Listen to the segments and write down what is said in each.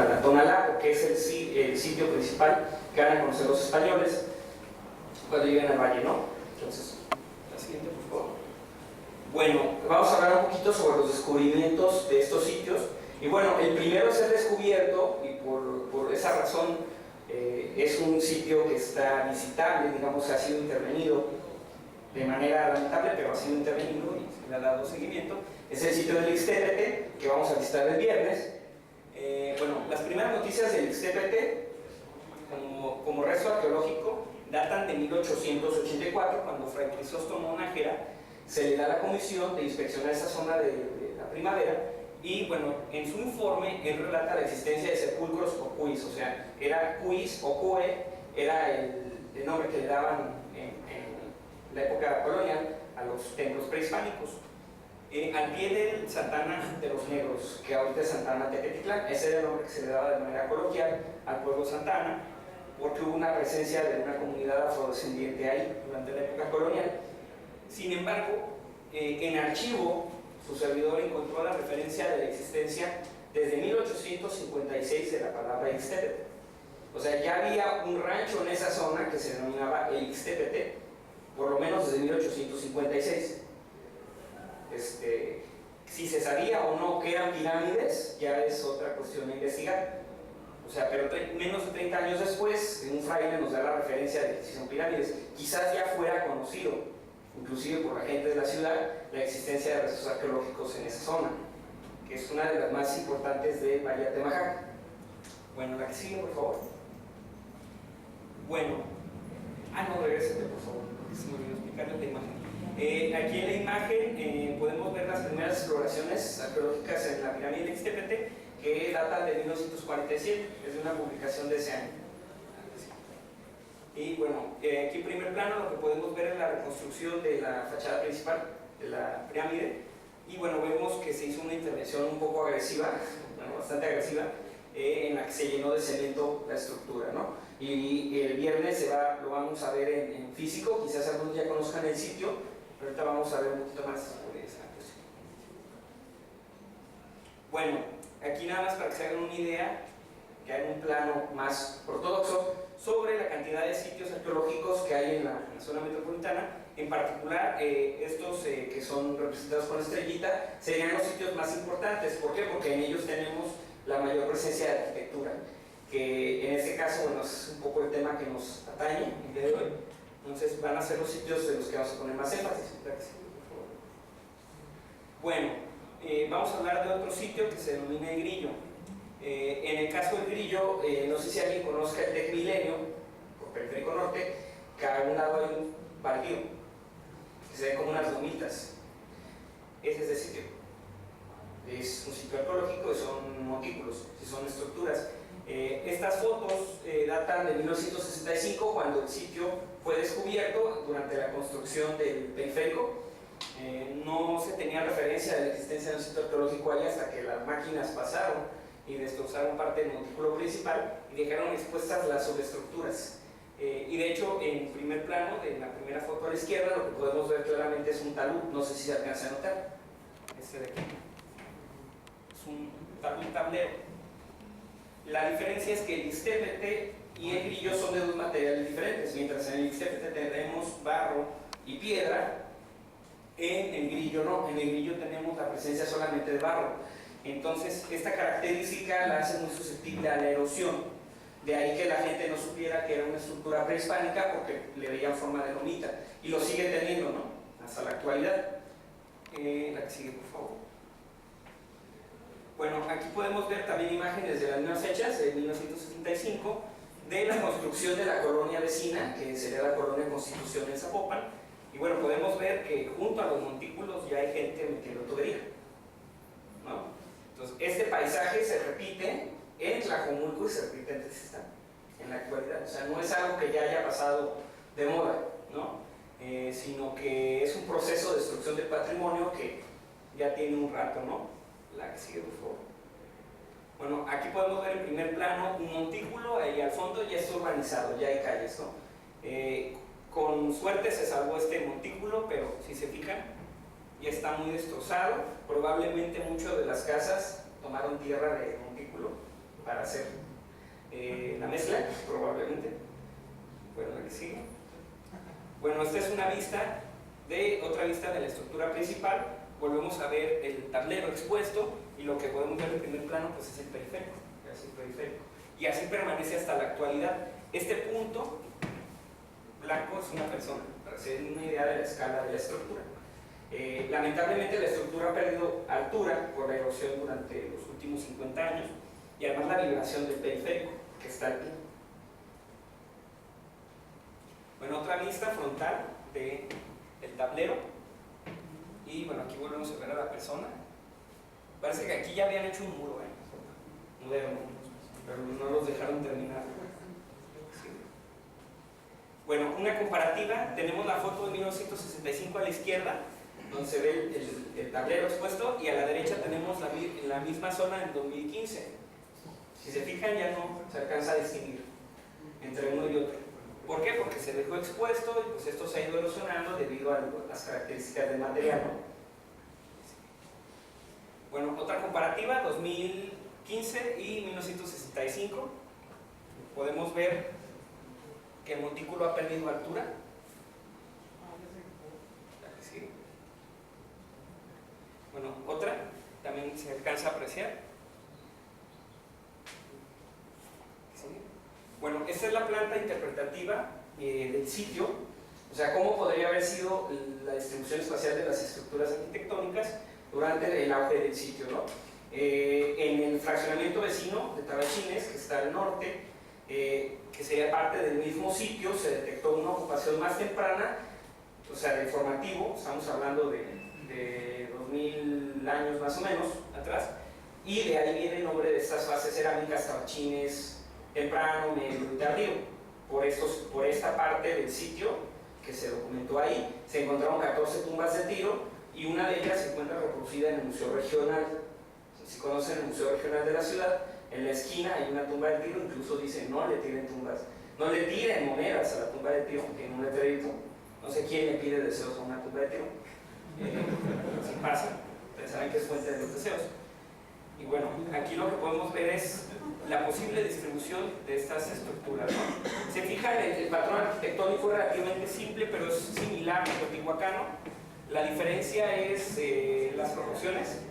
a Tonalá, porque es el sitio principal que van a conocer los españoles cuando lleguen al valle, ¿no? Entonces, la siguiente, por favor. Bueno, vamos a hablar un poquito sobre los descubrimientos de estos sitios. Y bueno, el primero es el descubierto, y por esa razón es un sitio que está visitable, digamos, ha sido intervenido de manera lamentable, pero ha sido intervenido y se le ha dado seguimiento. Es el sitio del Ixtépetl, que vamos a visitar el viernes. Bueno, las primeras noticias del Ixtépetl como resto arqueológico datan de 1884, cuando Fray Crisóstomo Nájera se le da la comisión de inspeccionar esa zona de la primavera. Y bueno, en su informe él relata la existencia de sepulcros o cuis, o sea, era cuis o cue, era el nombre que le daban en la época colonial a los templos prehispánicos. Al pie del Santana de los Negros, que ahorita es Santana Tepetitlán, ese era el nombre que se le daba de manera coloquial al pueblo Santana, porque hubo una presencia de una comunidad afrodescendiente ahí durante la época colonial. Sin embargo, en archivo, su servidor encontró la referencia de la existencia desde 1856 de la palabra Ixtépetl. O sea, ya había un rancho en esa zona que se denominaba el Ixtépetl, por lo menos desde 1856. Si se sabía o no que eran pirámides, ya es otra cuestión a investigar. O sea, pero menos de 30 años después, un fraile nos da la referencia de que si son pirámides. Quizás ya fuera conocido, inclusive por la gente de la ciudad, la existencia de restos arqueológicos en esa zona, que es una de las más importantes de Valle de Atemajac. Bueno, la que sigue, por favor. Bueno, no, regrésate, por favor, porque se me olvidó explicarles la imagen. Aquí en la imagen podemos ver las primeras exploraciones arqueológicas en la pirámide de Ixtépetl, que datan de 1947, es de una publicación de ese año. Y bueno, aquí en primer plano lo que podemos ver es la reconstrucción de la fachada principal de la pirámide. Y bueno, vemos que se hizo una intervención un poco agresiva, bueno, bastante agresiva, en la que se llenó de cemento la estructura, ¿no? Y el viernes lo vamos a ver en físico, quizás algunos ya conozcan el sitio, pero ahorita vamos a ver un poquito más sobre esa cuestión. Bueno, aquí nada más para que se hagan una idea, que hay un plano más ortodoxo sobre la cantidad de sitios arqueológicos que hay en la zona metropolitana. En particular, estos que son representados con estrellita serían los sitios más importantes. ¿Por qué? Porque en ellos tenemos la mayor presencia de arquitectura, que en este caso, bueno, es un poco el tema que nos atañe el día de hoy. Entonces van a ser los sitios de los que vamos a poner más énfasis. Bueno, vamos a hablar de otro sitio que se denomina El Grillo. En el caso del Grillo, no sé si alguien conozca el Tec Milenio, por Periférico Norte, que a un lado hay un baldío, que se ve como unas lomitas. Ese es el sitio. Es un sitio arqueológico y son montículos, son estructuras. Estas fotos datan de 1965, cuando el sitio fue descubierto durante la construcción del periférico. No se tenía referencia de la existencia de un sitio arqueológico allá hasta que las máquinas pasaron y destrozaron parte del montículo principal y dejaron expuestas las subestructuras. Y de hecho, en primer plano, en la primera foto a la izquierda, lo que podemos ver claramente es un talud. No sé si se alcanza a notar. Este de aquí. Es un tablero. La diferencia es que el Ixtépetl y el Grillo son de dos materiales diferentes. Mientras en el Ixtépetl tenemos barro y piedra, en el Grillo no. En el Grillo tenemos la presencia solamente de barro. Entonces, esta característica la hace muy susceptible a la erosión. De ahí que la gente no supiera que era una estructura prehispánica, porque le veían forma de lomita. Y lo sigue teniendo, ¿no? Hasta la actualidad. La que sigue, por favor. Bueno, aquí podemos ver también imágenes de las mismas fechas, de 1965, de la construcción de la colonia vecina, que sería la colonia Constitución en Zapopan. Y bueno, podemos ver que junto a los montículos ya hay gente metiendo tubería, ¿no? Entonces, este paisaje se repite en Tlajomulco y se repite en Tezistán en la actualidad. O sea, no es algo que ya haya pasado de moda, ¿no? Sino que es un proceso de destrucción del patrimonio que ya tiene un rato, ¿no? La que sigue, por favor. Bueno, aquí podemos ver en primer plano un montículo, ahí al fondo ya está urbanizado, ya hay calles, ¿no? Con suerte se salvó este montículo, pero si se fijan, ya está muy destrozado. Probablemente muchas de las casas tomaron tierra de montículo para hacer la mezcla, probablemente. Bueno, la que sigue. Bueno, esta es una vista otra vista de la estructura principal. Volvemos a ver el tablero expuesto y lo que podemos ver en primer plano pues es el periférico, y así permanece hasta la actualidad. Este punto blanco es una persona, para hacer una idea de la escala de la estructura. Lamentablemente la estructura ha perdido altura por la erosión durante los últimos 50 años y además la vibración del periférico que está aquí. Bueno, otra vista frontal del tablero, y bueno, aquí volvemos a ver a la persona. Parece que aquí ya habían hecho un muro moderno, pero no los dejaron terminar. Sí. Bueno, una comparativa, tenemos la foto de 1965 a la izquierda, donde se ve el tablero expuesto, y a la derecha tenemos la misma zona en 2015. Si se fijan, ya no se alcanza a distinguir entre uno y otro. ¿Por qué? Porque se dejó expuesto y pues esto se ha ido erosionando debido a las características del material, ¿no? Bueno, otra comparativa, 2015 y 1965. Podemos ver que el montículo ha perdido altura. Bueno, otra, también se alcanza a apreciar. Bueno, esta es la planta interpretativa del sitio, o sea, cómo podría haber sido la distribución espacial de las estructuras arquitectónicas durante el auge del sitio, ¿no? En el fraccionamiento vecino de Tabachines, que está al norte, que sería parte del mismo sitio, se detectó una ocupación más temprana, o sea, del formativo, estamos hablando de 2000 años más o menos atrás, y de ahí viene el nombre de estas fases cerámicas, Tabachines, temprano, medio y tardío. Por esta parte del sitio que se documentó ahí, se encontraron 14 tumbas de tiro y una de ellas se encuentra reproducida en el Museo Regional. Si conocen el Museo Regional de la ciudad, en la esquina hay una tumba de tiro, incluso dicen no le tiren tumbas, no le tiren monedas a la tumba de tiro, tiene un letrerito. No sé quién le pide deseos a una tumba de tiro. Si pasa, pensarán que es fuente de los deseos. Y bueno, aquí lo que podemos ver es la posible distribución de estas estructuras, ¿no? Se fijan, el patrón arquitectónico es relativamente simple, pero es similar al teotihuacano. La diferencia es las proporciones.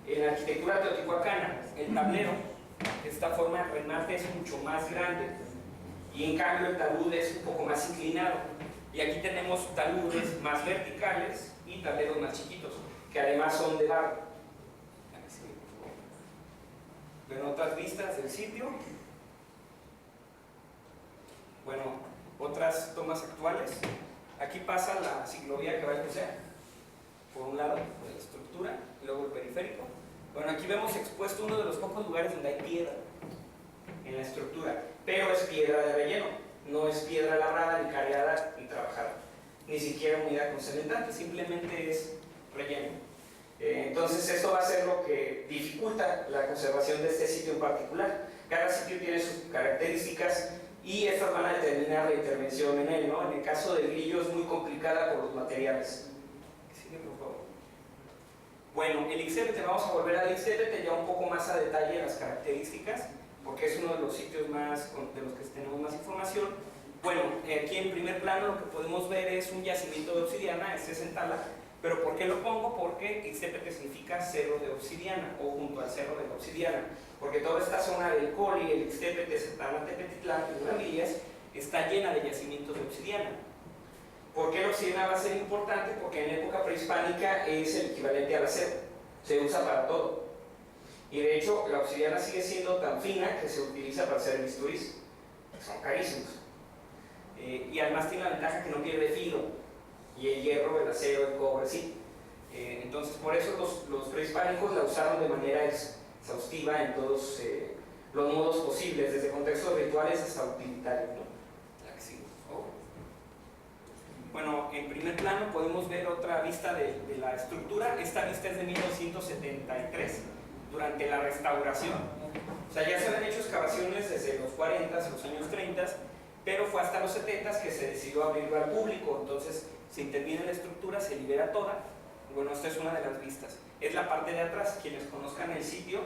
En la arquitectura teotihuacana, el tablero, esta forma de remate es mucho más grande, y en cambio el talud es un poco más inclinado. Y aquí tenemos taludes más verticales y tableros más chiquitos, que además son de barro. Ven otras vistas del sitio. Bueno, otras tomas actuales. Aquí pasa la ciclovía que va a cruzar, por un lado, de la estructura, y luego el periférico. Bueno, aquí vemos expuesto uno de los pocos lugares donde hay piedra en la estructura, pero es piedra de relleno, no es piedra labrada, ni careada, ni trabajada, ni siquiera unida con cementante, simplemente es relleno. Entonces esto va a ser lo que dificulta la conservación de este sitio en particular. Cada sitio tiene sus características y estas van a determinar la intervención en él, ¿no? En el caso del Grillo es muy complicada por los materiales. Sigue, por favor. Bueno, el Ixtépetl, vamos a volver al Ixtépetl ya un poco más a detalle las características, porque es uno de los sitios de los que tenemos más información. Bueno, aquí en primer plano lo que podemos ver es un yacimiento de obsidiana, este es en Tala. ¿Pero por qué lo pongo? Porque Ixtépetl significa cerro de obsidiana, o junto al cerro de la obsidiana, porque toda esta zona del Coli, el Ixtépetl, Santana, Tepetitlán y Maravillas está llena de yacimientos de obsidiana. ¿Por qué la obsidiana va a ser importante? Porque en época prehispánica es el equivalente al acero, se usa para todo. Y de hecho la obsidiana sigue siendo tan fina que se utiliza para hacer bisturís, son carísimos. Y además tiene la ventaja que no pierde filo. Y el hierro, el acero, el cobre, sí. Entonces, por eso los prehispánicos la usaron de manera exhaustiva en todos los modos posibles, desde contextos rituales hasta utilitarios, ¿no? Bueno, en primer plano podemos ver otra vista de la estructura. Esta vista es de 1973, durante la restauración. O sea, ya se habían hecho excavaciones desde los 40, los años 30, pero fue hasta los 70 que se decidió abrirlo al público. Entonces se interviene la estructura, se libera toda. Bueno, esta es una de las vistas. Es la parte de atrás, quienes conozcan el sitio,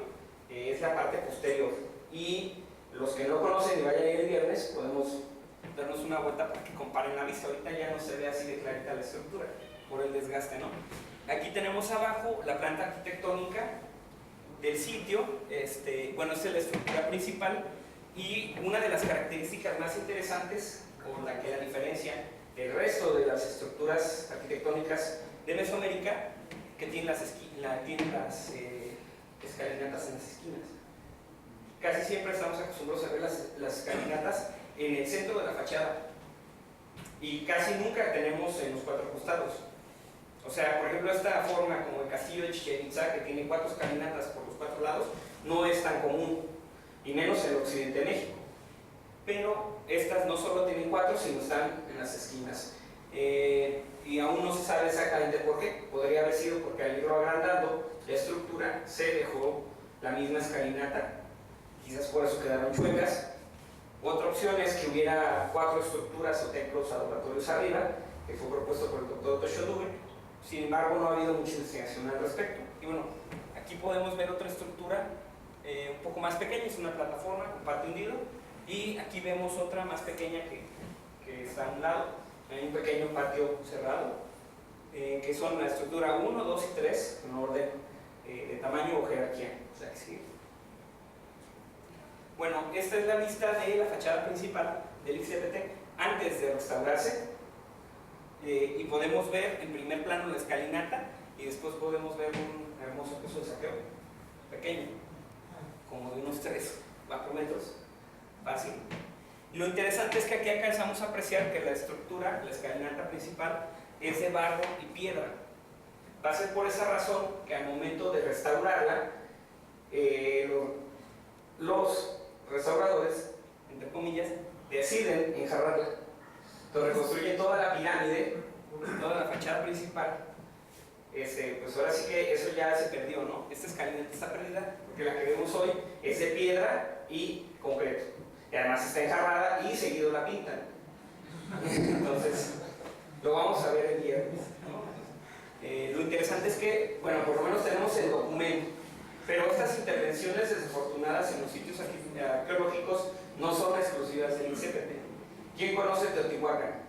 es la parte posterior y los que no conocen y vayan a ir el viernes, podemos darnos una vuelta para que comparen la vista. Ahorita ya no se ve así de clarita la estructura por el desgaste, ¿no? Aquí tenemos abajo la planta arquitectónica del sitio. Bueno, esta es la estructura principal, y una de las características más interesantes, con la que la diferencia del resto de las estructuras arquitectónicas de Mesoamérica, que tienen las escalinatas en las esquinas. Casi siempre estamos acostumbrados a ver las escalinatas en el centro de la fachada, y casi nunca tenemos en los cuatro costados. O sea, por ejemplo, esta forma como el castillo de Chichén Itzá, que tiene 4 escalinatas por los 4 lados, no es tan común, y menos en el occidente de México. Pero estas no solo tienen 4, sino están en las esquinas. Y aún no se sabe exactamente por qué. Podría haber sido porque al irlo agrandando la estructura se dejó la misma escalinata, quizás por eso quedaron chuecas. Otra opción es que hubiera 4 estructuras o templos adoratorios arriba, que fue propuesto por el doctor Toshodube. Sin embargo, no ha habido mucha investigación al respecto. Y bueno, aquí podemos ver otra estructura un poco más pequeña, es una plataforma con patio hundido, y aquí vemos otra más pequeña que está a un lado. Hay un pequeño patio cerrado, que son la estructura 1, 2 y 3, en orden de tamaño o jerarquía. O sea, que sí. Bueno, esta es la vista de la fachada principal del ICPT antes de restaurarse, y podemos ver en primer plano la escalinata, y después podemos ver un hermoso piso de saqueo pequeño, como de unos 4 metros, fácil. Lo interesante es que aquí alcanzamos a apreciar que la estructura, la escalinata principal, es de barro y piedra. Va a ser por esa razón que al momento de restaurarla, los restauradores, entre comillas, deciden enjarrarla. Entonces reconstruyen toda la pirámide, toda la fachada principal. Pues ahora sí que eso ya se perdió, ¿no? Esta escalinata está perdida porque la que vemos hoy es de piedra y concreto. Y además está enjarrada y seguido la pintan. Entonces, lo vamos a ver el viernes, ¿no? Lo interesante es que, bueno, por lo menos tenemos el documento, pero estas intervenciones desafortunadas en los sitios arqueológicos no son exclusivas del ICPT. ¿Quién conoce Teotihuacán?